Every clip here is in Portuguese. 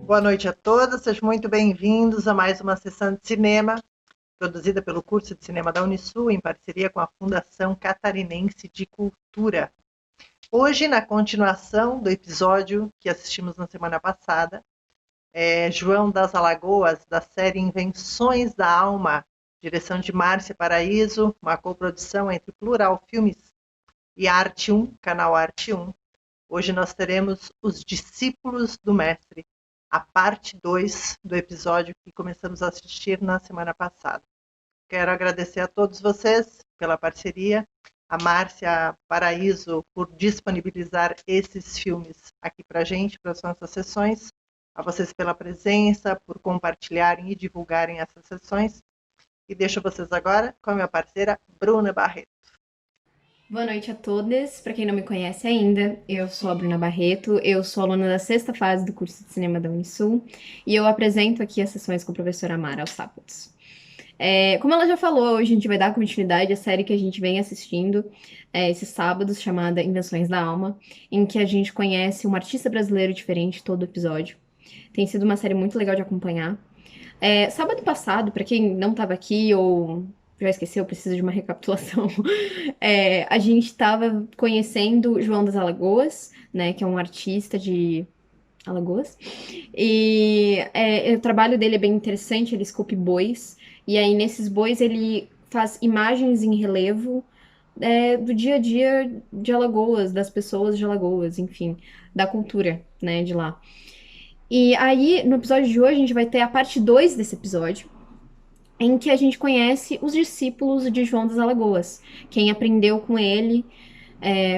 Boa noite a todos, sejam muito bem-vindos a mais uma sessão de cinema, produzida pelo curso de cinema da Unisul, em parceria com a Fundação Catarinense de Cultura. Hoje, na continuação do episódio que assistimos na semana passada, João das Alagoas, da série Invenções da Alma, direção de Márcia Paraíso, uma coprodução entre Plural Filmes e Arte 1, canal Arte 1. Hoje nós teremos Os Discípulos do Mestre, a parte 2 do episódio que começamos a assistir na semana passada. Quero agradecer a todos vocês pela parceria, a Márcia Paraíso por disponibilizar esses filmes aqui para a gente, para as nossas sessões, a vocês pela presença, por compartilharem e divulgarem essas sessões. E deixo vocês agora com a minha parceira Bruna Barreto. Boa noite a todas. Para quem não me conhece ainda, eu sou a Bruna Barreto, eu sou aluna da 6ª fase do curso de cinema da Unisul e eu apresento aqui as sessões com a professora Mara aos sábados. Como ela já falou, hoje a gente vai dar continuidade à série que a gente vem assistindo esses sábados, chamada Invenções da Alma, em que a gente conhece um artista brasileiro diferente todo episódio. Tem sido uma série muito legal de acompanhar. Sábado passado, para quem não estava aqui ou já esqueceu, preciso de uma recapitulação. A gente estava conhecendo João das Alagoas, né, que é um artista de Alagoas. E o trabalho dele é bem interessante, ele esculpe bois. E aí, nesses bois, ele faz imagens em relevo do dia a dia de Alagoas, das pessoas de Alagoas, enfim, da cultura, né, de lá. E aí, no episódio de hoje, a gente vai ter a parte 2 desse episódio, em que a gente conhece os discípulos de João das Alagoas, quem aprendeu com ele,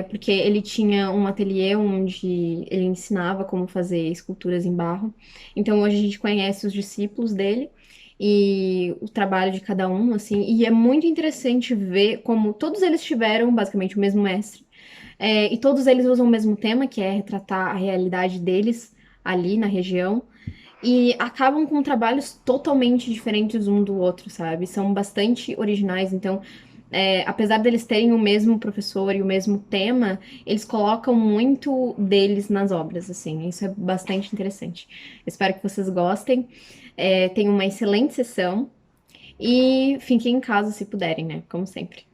porque ele tinha um ateliê onde ele ensinava como fazer esculturas em barro. Então hoje a gente conhece os discípulos dele e o trabalho de cada um, assim, e é muito interessante ver como todos eles tiveram basicamente o mesmo mestre, e todos eles usam o mesmo tema, que é retratar a realidade deles ali na região. E acabam com trabalhos totalmente diferentes um do outro, sabe? São bastante originais, então, apesar deles terem o mesmo professor e o mesmo tema, eles colocam muito deles nas obras, assim. Isso é bastante interessante. Espero que vocês gostem. Tenham uma excelente sessão e fiquem em casa se puderem, né? Como sempre.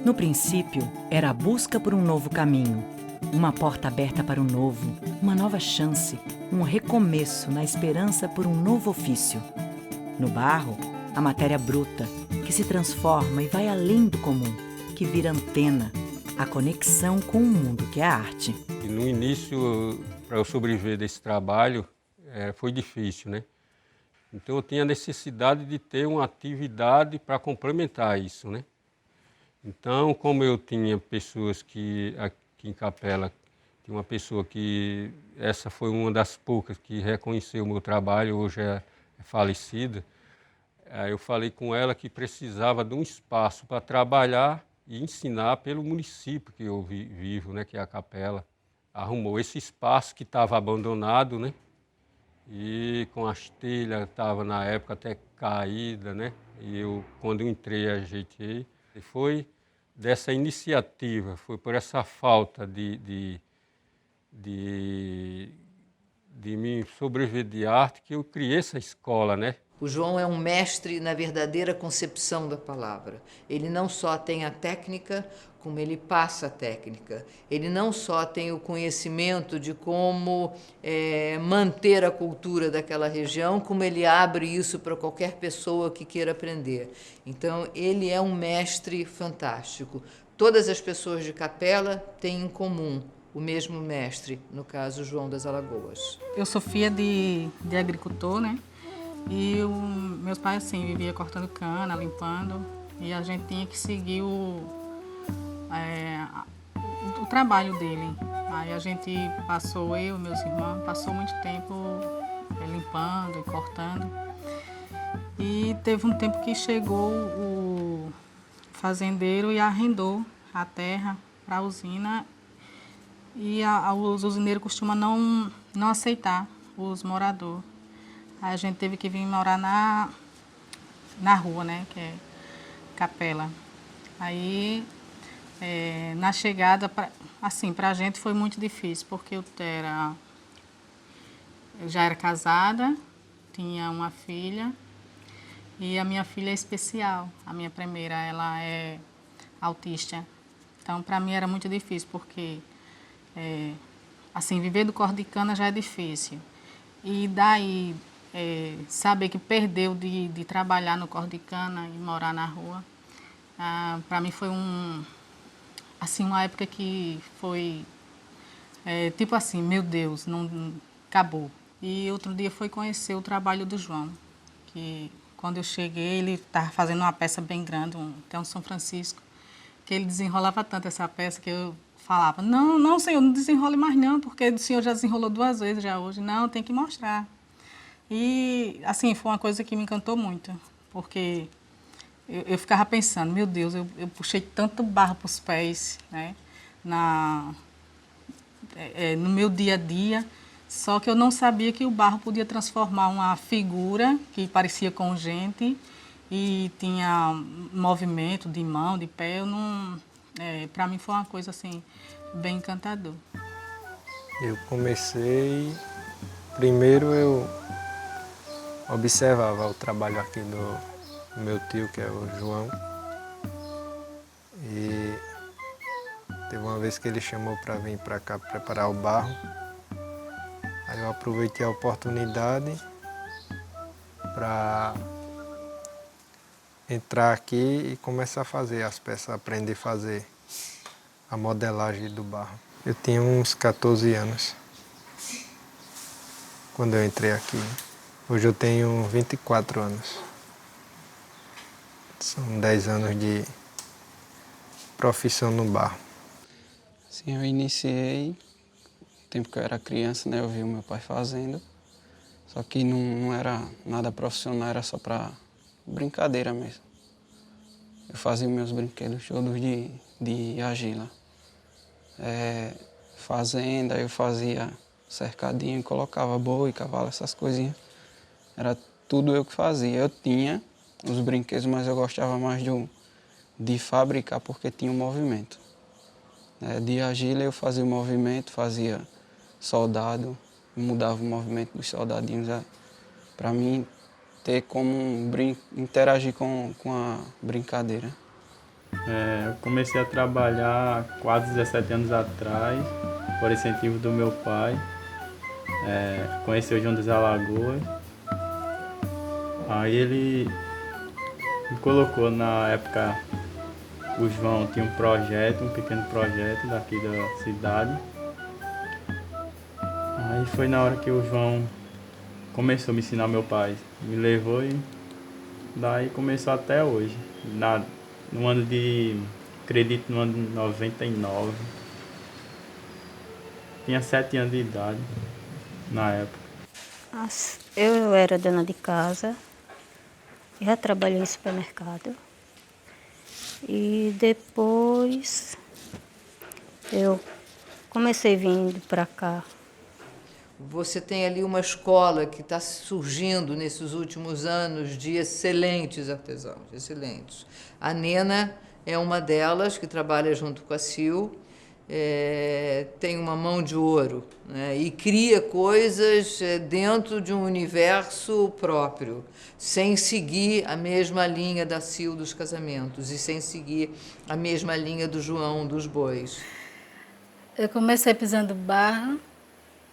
No princípio, era a busca por um novo caminho, uma porta aberta para o novo, uma nova chance, um recomeço na esperança por um novo ofício. No barro, a matéria bruta, que se transforma e vai além do comum, que vira antena, a conexão com o mundo que é a arte. E no início, para eu sobreviver desse trabalho, foi difícil, né? Então eu tinha necessidade de ter uma atividade para complementar isso, né? Então, como eu tinha pessoas que, aqui em Capela, tinha uma pessoa que, essa foi uma das poucas que reconheceu o meu trabalho, hoje é falecida, aí eu falei com ela que precisava de um espaço para trabalhar e ensinar pelo município que eu vivo, né, que é a Capela. Arrumou esse espaço que estava abandonado, né? E com as telhas, estava na época até caída, né? E quando eu entrei, ajeitei. E foi dessa iniciativa, foi por essa falta de me sobreviver de arte que eu criei essa escola, né? O João é um mestre na verdadeira concepção da palavra. Ele não só tem a técnica, como ele passa a técnica. Ele não só tem o conhecimento de como manter a cultura daquela região, como ele abre isso para qualquer pessoa que queira aprender. Então, ele é um mestre fantástico. Todas as pessoas de Capela têm em comum o mesmo mestre, no caso, João das Alagoas. Eu sou filha de agricultor, né? E meus pais, assim, viviam cortando cana, limpando, e a gente tinha que seguir o trabalho dele. Aí a gente passou, eu e meus irmãos, passou muito tempo limpando e cortando. E teve um tempo que chegou o fazendeiro e arrendou a terra para a usina, e os usineiros costumam não aceitar os moradores. Aí a gente teve que vir morar na rua, né, que é Capela. Aí, na chegada, assim, para a gente foi muito difícil, porque eu já era casada, tinha uma filha, e a minha filha é especial. A minha primeira, ela é autista. Então, para mim era muito difícil, porque, assim, viver do corte de cana já é difícil. E daí, saber que perdeu de trabalhar no corte de cana e morar na rua, para mim foi uma época que foi tipo assim, meu Deus, não acabou. E outro dia foi conhecer o trabalho do João, que quando eu cheguei ele estava fazendo uma peça bem grande, até um São Francisco, que ele desenrolava tanto essa peça que eu falava, não senhor, não desenrole mais não, porque o senhor já desenrolou 2 vezes já hoje, não, tem que mostrar. E, assim, foi uma coisa que me encantou muito, porque eu ficava pensando, meu Deus, eu puxei tanto barro para os pés, né, no meu dia a dia, só que eu não sabia que o barro podia transformar uma figura que parecia com gente e tinha movimento de mão, de pé. Para mim foi uma coisa, assim, bem encantadora. Eu comecei, primeiro eu observava o trabalho aqui do meu tio, que é o João, e teve uma vez que ele chamou para vir para cá preparar o barro. Aí eu aproveitei a oportunidade para entrar aqui e começar a fazer as peças, aprender a fazer a modelagem do barro. Eu tinha uns 14 anos quando eu entrei aqui. Hoje eu tenho 24 anos. São 10 anos de profissão no barro. Sim, eu iniciei no tempo que eu era criança, né? Eu vi o meu pai fazendo. Só que não era nada profissional, era só para brincadeira mesmo. Eu fazia meus brinquedos todos de argila. Fazenda, eu fazia cercadinho e colocava boi, cavalo, essas coisinhas. Era tudo eu que fazia. Eu tinha os brinquedos, mas eu gostava mais de fabricar porque tinha um movimento. De argila eu fazia o movimento, fazia soldado, mudava o movimento dos soldadinhos. Para mim, ter como interagir com a brincadeira. Eu comecei a trabalhar há quase 17 anos atrás, por incentivo do meu pai. Conheci o João das Alagoas. Aí ele me colocou, na época, o João tinha um projeto, um pequeno projeto daqui da cidade. Aí foi na hora que o João começou a me ensinar, meu pai me levou e daí começou até hoje. No ano acredito no ano de 99. Tinha 7 anos de idade na época. Eu era dona de casa, já trabalhei em supermercado e depois eu comecei vindo para cá. Você tem ali uma escola que está surgindo nesses últimos anos de excelentes artesãos, excelentes. A Nena é uma delas, que trabalha junto com a Sil, tem uma mão de ouro, né, e cria coisas dentro de um universo próprio, sem seguir a mesma linha da Sil dos casamentos e sem seguir a mesma linha do João dos bois. Eu comecei pisando barro,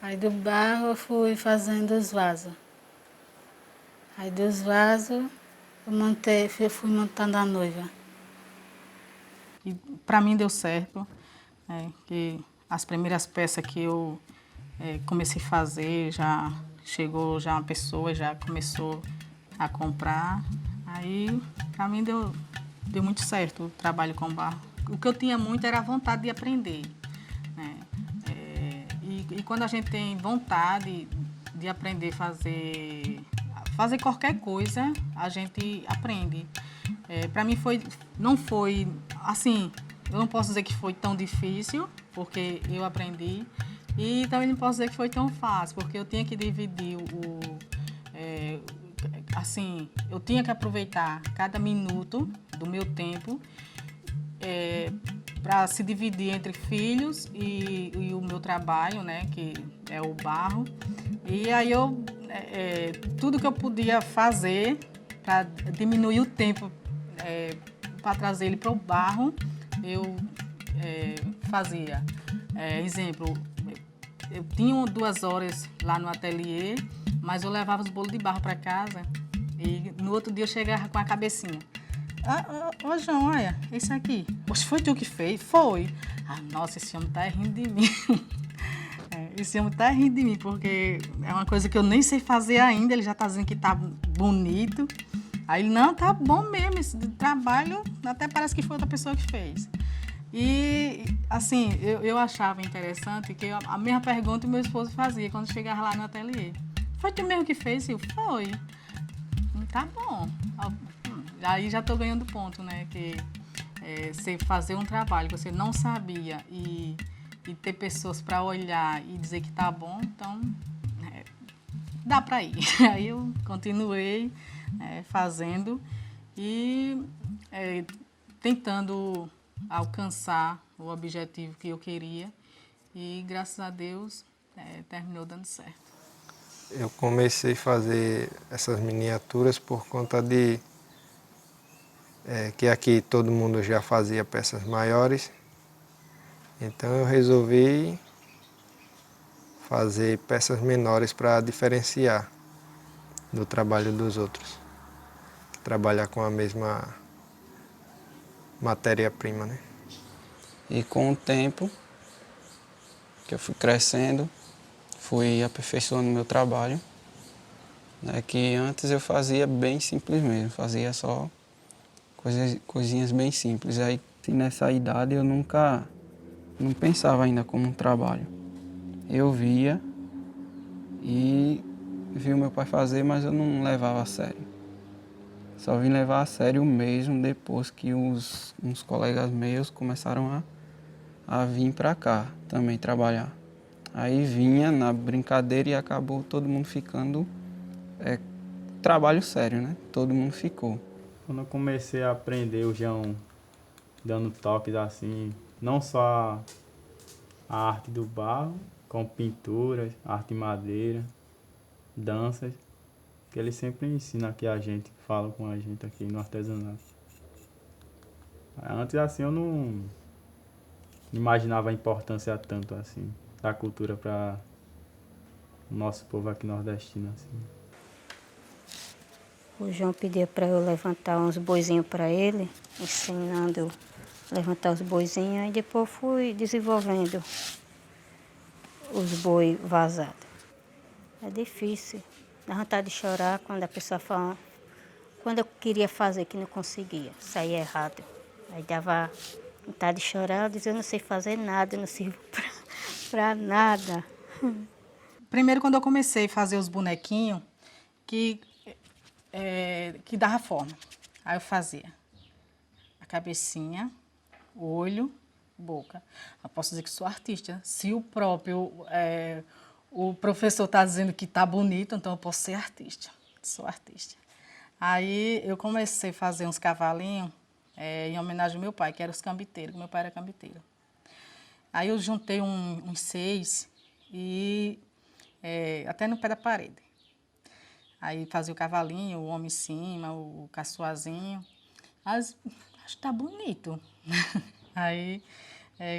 aí do barro eu fui fazendo os vasos. Aí dos vasos eu fui montando a noiva. E para mim deu certo, que as primeiras peças que eu comecei a fazer, já chegou já uma pessoa, já começou a comprar. Aí para mim deu muito certo o trabalho com barro. O que eu tinha muito era a vontade de aprender. E quando a gente tem vontade de aprender a fazer qualquer coisa, a gente aprende. Para mim não foi assim, eu não posso dizer que foi tão difícil, porque eu aprendi, e também não posso dizer que foi tão fácil, porque eu tinha que dividir assim, eu tinha que aproveitar cada minuto do meu tempo para se dividir entre filhos e o meu trabalho, né, que é o barro. E aí tudo que eu podia fazer para diminuir o tempo para trazer ele para o barro, eu fazia. Exemplo, eu tinha 2 horas lá no ateliê, mas eu levava os bolos de barro para casa e no outro dia eu chegava com a cabecinha. Ô João, olha, esse aqui. Poxa, foi tu que fez? Foi. Nossa, esse homem tá rindo de mim. Esse homem tá rindo de mim, porque é uma coisa que eu nem sei fazer ainda. Ele já tá dizendo que tá bonito. Aí ele, não, tá bom mesmo, esse trabalho até parece que foi outra pessoa que fez. E, assim, eu achava interessante que a mesma pergunta o meu esposo fazia quando chegava lá no ateliê. Foi tu mesmo que fez, Sil? Foi. Tá bom. Aí já estou ganhando ponto, né? Que você fazer um trabalho que você não sabia e ter pessoas para olhar e dizer que tá bom, então dá para ir. Aí eu continuei fazendo e tentando alcançar o objetivo que eu queria e graças a Deus terminou dando certo. Eu comecei a fazer essas miniaturas por conta de que aqui todo mundo já fazia peças maiores, então eu resolvi fazer peças menores para diferenciar do trabalho dos outros, que trabalham com a mesma matéria-prima, né? E com o tempo que eu fui crescendo, fui aperfeiçoando o meu trabalho, né, que antes eu fazia bem simples mesmo, fazia só coisinhas bem simples. Aí nessa idade eu não pensava ainda como um trabalho. Eu via e vi o meu pai fazer, mas eu não levava a sério. Só vim levar a sério mesmo depois que uns colegas meus começaram a vir para cá também trabalhar. Aí vinha na brincadeira e acabou todo mundo ficando trabalho sério, né? Todo mundo ficou. Quando eu comecei a aprender, o João dando toques assim, não só a arte do barro, com pinturas, arte de madeira, danças, que ele sempre ensina aqui a gente, fala com a gente aqui no artesanato. Antes assim eu não imaginava a importância tanto assim da cultura para o nosso povo aqui nordestino assim. O João pedia para eu levantar uns boizinhos para ele, ensinando eu a levantar os boizinhos, e depois fui desenvolvendo os boi vazados. É difícil, dá vontade de chorar quando a pessoa fala, quando eu queria fazer que não conseguia, saía errado. Aí dava vontade de chorar, eu dizia, eu não sei fazer nada, eu não sirvo para nada. Primeiro, quando eu comecei a fazer os bonequinhos, que dava forma. Aí eu fazia a cabecinha, olho, boca. Eu posso dizer que sou artista. Se o próprio o professor está dizendo que está bonito, então eu posso ser artista. Sou artista. Aí eu comecei a fazer uns cavalinhos em homenagem ao meu pai, que era os cambiteiros, que meu pai era cambiteiro. Aí eu juntei uns 6 e até no pé da parede. Aí fazia o cavalinho, o homem em cima, o caçoazinho. Acho que tá bonito. Aí,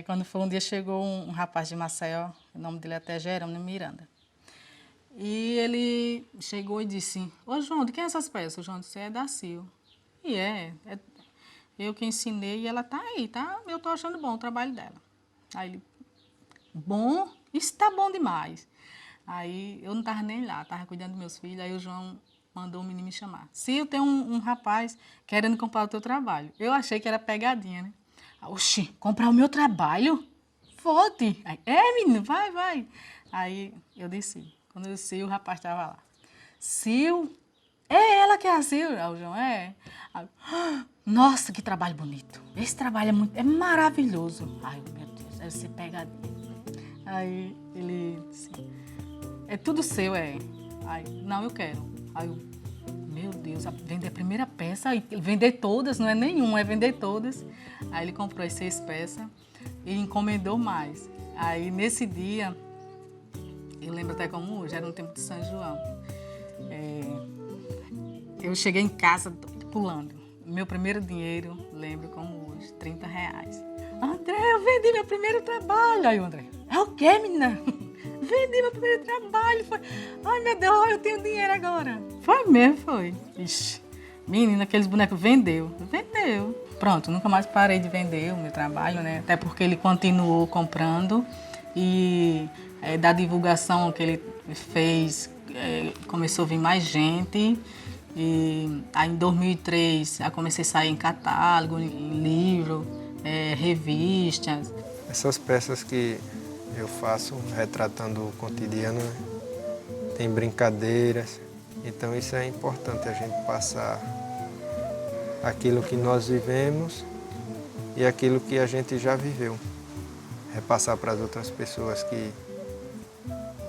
quando foi um dia, chegou um rapaz de Maceió, o nome dele é até Jerônimo Miranda. E ele chegou e disse, ô João, de quem é essas peças? O João disse, é da Sil. E é eu que ensinei e ela tá aí, tá? Eu tô achando bom o trabalho dela. Aí ele, bom? Isso tá bom demais. Aí eu não estava nem lá, estava cuidando dos meus filhos, aí o João mandou o menino me chamar. Sil, tem um rapaz querendo comprar o teu trabalho. Eu achei que era pegadinha, né? Oxi, comprar o meu trabalho? Volte. Aí, menino, vai. Aí eu desci. Quando eu desci, o rapaz estava lá. Sil, é ela que é a Sil? Aí o João, é. Aí, nossa, que trabalho bonito. Esse trabalho é maravilhoso. Ai, meu Deus, deve ser pegadinha. Aí ele disse, é tudo seu, é. Aí, não, eu quero. Aí eu, meu Deus, vender a primeira peça, vender todas, não é nenhuma, é vender todas. Aí ele comprou as 6 peças e encomendou mais. Aí nesse dia, eu lembro até como hoje, era no tempo de São João. Eu cheguei em casa pulando. Meu primeiro dinheiro, lembro como hoje, R$30. André, eu vendi meu primeiro trabalho. Aí o André, é o quê, menina? Vendi meu primeiro trabalho. Foi. Ai, meu Deus, eu tenho dinheiro agora. Foi mesmo, foi. Ixi, menina, aqueles bonecos vendeu. Pronto, nunca mais parei de vender o meu trabalho, né? Até porque ele continuou comprando e da divulgação que ele fez, começou a vir mais gente. E aí em 2003 eu comecei a sair em catálogo, em livro, revistas. Essas peças que eu faço retratando o cotidiano, né? Tem brincadeiras, então isso é importante, a gente passar aquilo que nós vivemos e aquilo que a gente já viveu. Repassar para as outras pessoas que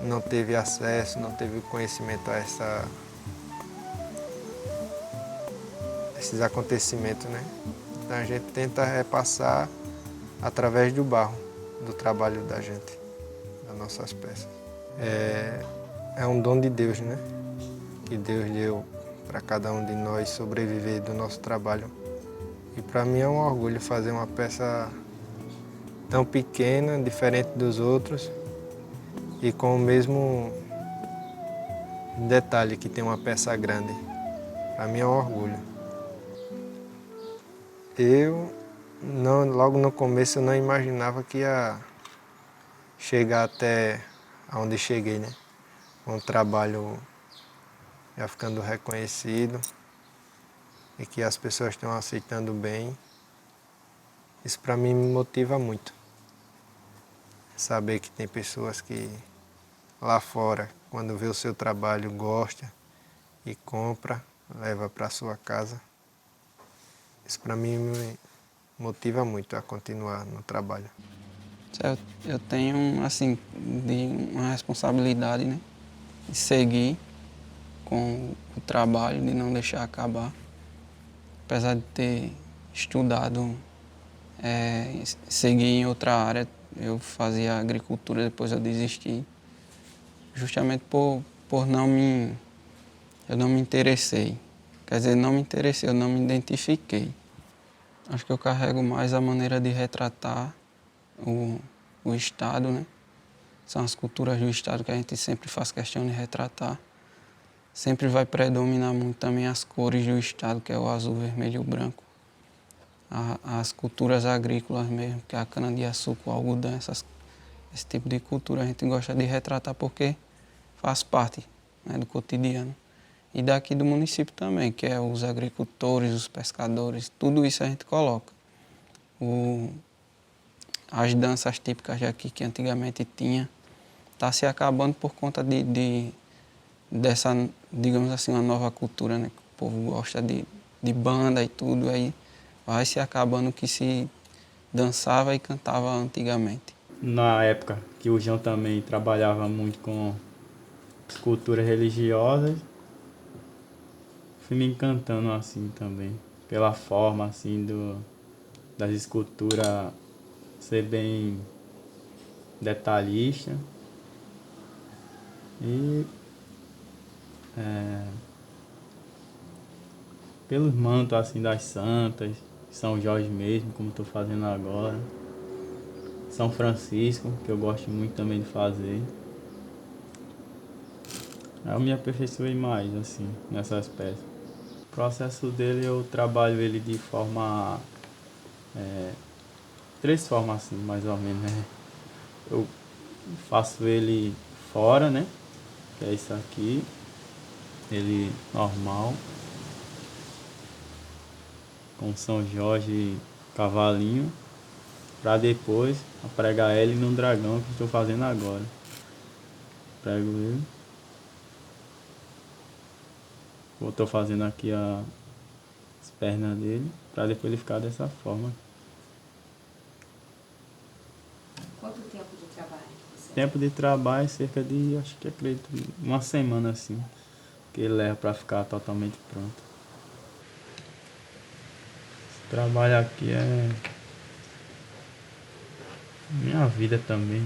não teve acesso, não teve o conhecimento a esses acontecimentos, né? Então a gente tenta repassar através do barro, do trabalho da gente, das nossas peças. É um dom de Deus, né? Que Deus deu para cada um de nós sobreviver do nosso trabalho. E para mim é um orgulho fazer uma peça tão pequena, diferente dos outros, e com o mesmo detalhe que tem uma peça grande. Para mim é um orgulho. Logo no começo eu não imaginava que ia chegar até onde cheguei, né? Um trabalho já ficando reconhecido e que as pessoas estão aceitando bem. Isso para mim me motiva muito. Saber que tem pessoas que lá fora, quando vê o seu trabalho, gosta e compra, leva para sua casa. Isso para mim me motiva muito a continuar no trabalho. Eu tenho, assim, uma responsabilidade, né? De seguir com o trabalho, de não deixar acabar. Apesar de ter estudado, seguir em outra área, eu fazia agricultura, depois eu desisti. Justamente por eu não me interessei. Quer dizer, não me interessei, eu não me identifiquei. Acho que eu carrego mais a maneira de retratar o Estado, né? São as culturas do Estado que a gente sempre faz questão de retratar. Sempre vai predominar muito também as cores do Estado, que é o azul, vermelho e o branco. As culturas agrícolas mesmo, que é a cana-de-açúcar, o algodão, esse tipo de cultura a gente gosta de retratar porque faz parte, né, do cotidiano. E daqui do município também, que é os agricultores, os pescadores, tudo isso a gente coloca. As danças típicas daqui que antigamente tinha, está se acabando por conta dessa, digamos assim, uma nova cultura, né? Que o povo gosta de banda e tudo, aí vai se acabando o que se dançava e cantava antigamente. Na época que o João também trabalhava muito com esculturas religiosas, fui me encantando assim também, pela forma assim das esculturas ser bem detalhista e pelos mantos assim das santas, São Jorge mesmo, como estou fazendo agora, São Francisco, que eu gosto muito também de fazer. Aí eu me aperfeiçoei mais assim nessas peças. O processo dele eu trabalho ele de forma três formas assim, mais ou menos, né? Eu faço ele fora, né? Que é isso aqui, ele normal, com São Jorge e cavalinho, para depois pregar ele num dragão que estou fazendo agora. Prego ele. Estou fazendo aqui as pernas dele, para depois ele ficar dessa forma. Quanto tempo de trabalho? Tempo de trabalho cerca de, acho que acredito, uma semana assim, que ele leva para ficar totalmente pronto. Esse trabalho aqui é minha vida também.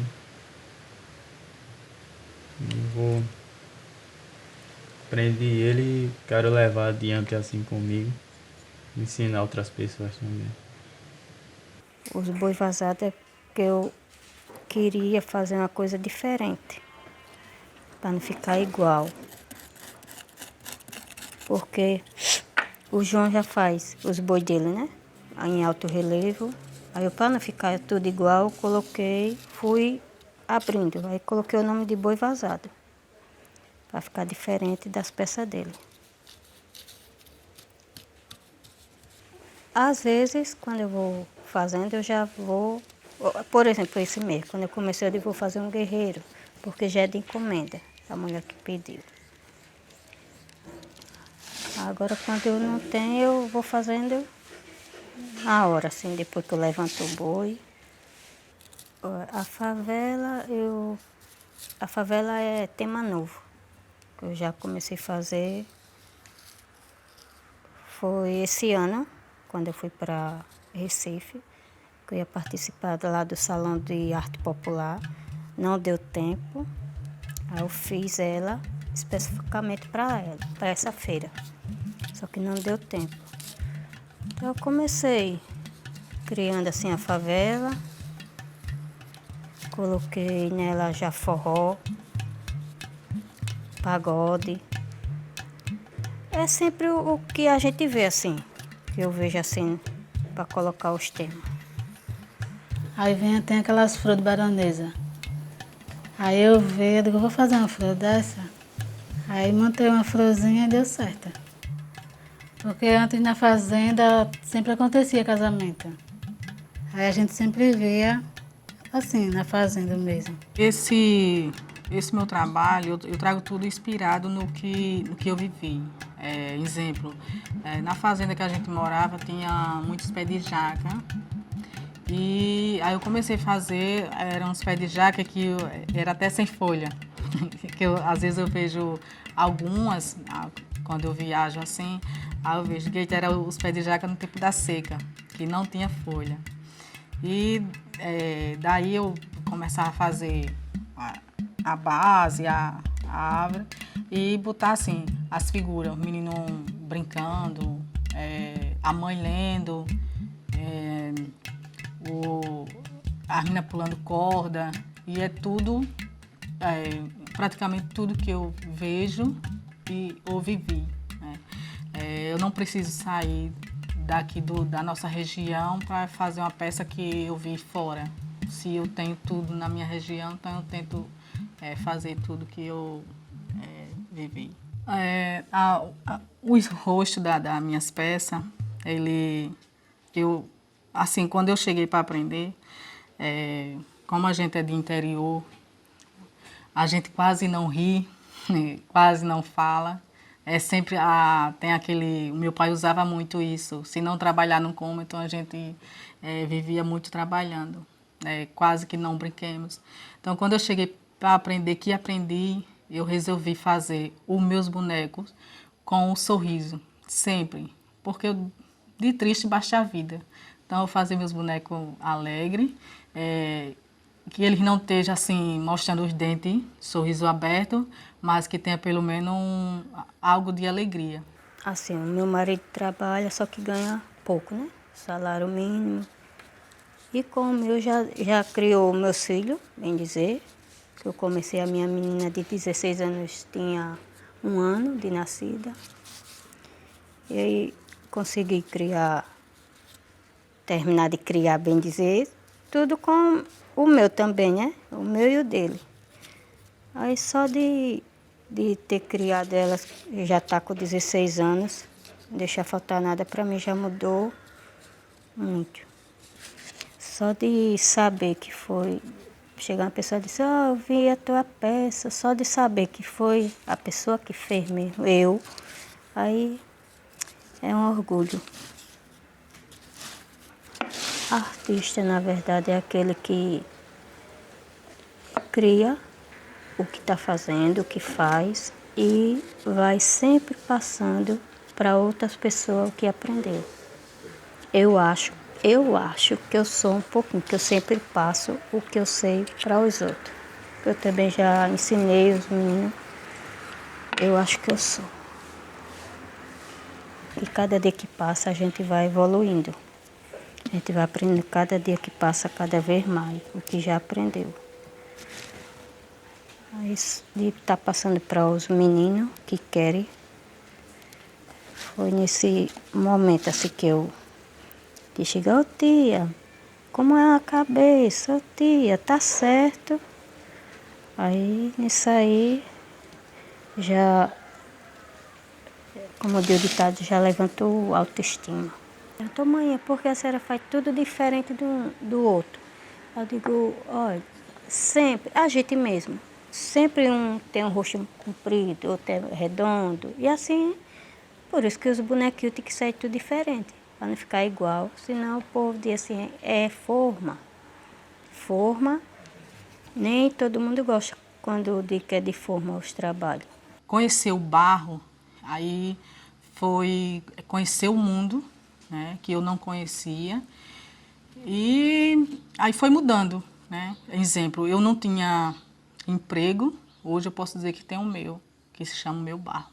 Aprendi ele e quero levar adiante assim comigo, ensinar outras pessoas também. Os bois vazados é que eu queria fazer uma coisa diferente, para não ficar igual. Porque o João já faz os bois dele, né? Em alto relevo. Aí eu, para não ficar tudo igual, fui abrindo. Aí coloquei o nome de boi vazado, para ficar diferente das peças dele. Às vezes, quando eu vou fazendo, eu já vou... Por exemplo, esse mês, quando eu comecei, eu digo, vou fazer um guerreiro, porque já é de encomenda, a mulher que pediu. Agora, quando eu não tenho, eu vou fazendo na hora, assim, depois que eu levanto o boi. A favela é tema novo, que eu já comecei a fazer. Foi esse ano, quando eu fui para Recife, que eu ia participar lá do Salão de Arte Popular. Não deu tempo, aí eu fiz ela especificamente para essa feira. Só que não deu tempo. Então eu comecei criando assim a favela, coloquei nela já forró, pagode. É sempre o que a gente vê assim, que eu vejo assim, para colocar os temas. Aí tem aquelas flores de baronesa. Aí eu digo, vou fazer uma flor dessa. Aí montei uma florzinha e deu certo. Porque antes na fazenda sempre acontecia casamento. Aí a gente sempre via assim, na fazenda mesmo. Esse meu trabalho, eu trago tudo inspirado no que eu vivi. Exemplo, na fazenda que a gente morava tinha muitos pés de jaca. E aí eu comecei a fazer, eram uns pés de jaca que era até sem folha. Que às vezes eu vejo algumas, quando eu viajo assim, aí eu vejo que eram os pés de jaca no tempo da seca, que não tinha folha. E daí eu começava a fazer a base, a árvore, e botar assim, as figuras, o menino brincando, a mãe lendo, a menina pulando corda, e é tudo, praticamente tudo que eu vejo ou vivi. Né? Eu não preciso sair daqui da nossa região para fazer uma peça que eu vi fora. Se eu tenho tudo na minha região, então eu tento fazer tudo que eu vivi. O rosto das minhas peças, assim, quando eu cheguei para aprender, como a gente é de interior, a gente quase não ri, quase não fala. Sempre tem aquele... O meu pai usava muito isso. Se não trabalhar, não come. Então a gente vivia muito trabalhando. né? Quase que não brinquemos. Então, quando eu cheguei para aprender, que aprendi, eu resolvi fazer os meus bonecos com um sorriso, sempre. Porque de triste baixa a vida. Então, eu fazia meus bonecos alegres, que eles não estejam assim, mostrando os dentes, sorriso aberto, mas que tenha pelo menos algo de alegria. Assim, o meu marido trabalha, só que ganha pouco, né? Salário mínimo. E como eu já criou meus filhos, bem dizer, que eu comecei a minha menina de 16 anos, tinha 1 ano de nascida. E aí consegui terminar de criar, bem dizer, tudo com o meu também, né? O meu e o dele. Aí só de ter criado elas, já está com 16 anos, não deixar faltar nada para mim, já mudou muito. Só de saber que foi, chegar uma pessoa e dizer, eu vi a tua peça, só de saber que foi a pessoa que fez mesmo, eu, aí é um orgulho. Artista, na verdade, é aquele que cria o que está fazendo, o que faz e vai sempre passando para outras pessoas o que aprendeu. Eu acho que eu sou um pouquinho, que eu sempre passo o que eu sei para os outros. Eu também já ensinei os meninos, eu acho que eu sou. E cada dia que passa a gente vai evoluindo. A gente vai aprendendo cada dia que passa, cada vez mais, o que já aprendeu. Isso de estar passando para os meninos que querem, foi nesse momento assim que eu cheguei, ô tia, como é a cabeça? Ô tia, tá certo. Aí, nisso aí, já, como diz o ditado, já levantou a autoestima. Então, mãe, porque a senhora faz tudo diferente do outro? Eu digo, olha, sempre, a gente mesmo, sempre um tem um rosto comprido, outro é redondo, e assim, por isso que os bonequinhos têm que sair tudo diferente, para não ficar igual, senão o povo diz assim, é forma. Forma, nem todo mundo gosta quando diz que é de forma os trabalhos. Conhecer o barro, aí foi conhecer o mundo, né, que eu não conhecia, e aí foi mudando, né? Exemplo, eu não tinha emprego, hoje eu posso dizer que tem o meu, que se chama Meu Barro.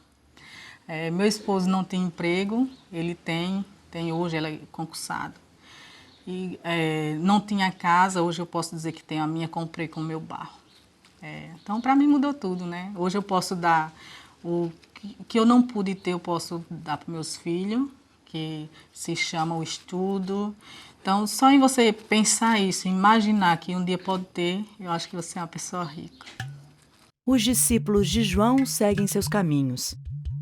Meu esposo não tem emprego, ele tem hoje, ele é concursado. E não tinha casa, hoje eu posso dizer que tenho a minha, comprei com o Meu Barro. Então, para mim mudou tudo, né? Hoje eu posso dar o que eu não pude ter, eu posso dar para meus filhos, que se chama o estudo. Então, só em você pensar isso, imaginar que um dia pode ter, eu acho que você é uma pessoa rica. Os discípulos de João seguem seus caminhos,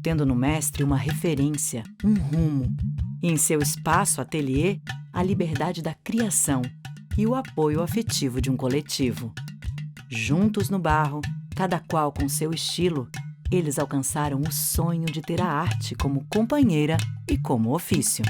tendo no mestre uma referência, um rumo, e em seu espaço ateliê, a liberdade da criação e o apoio afetivo de um coletivo. Juntos no barro, cada qual com seu estilo, eles alcançaram o sonho de ter a arte como companheira e como ofício.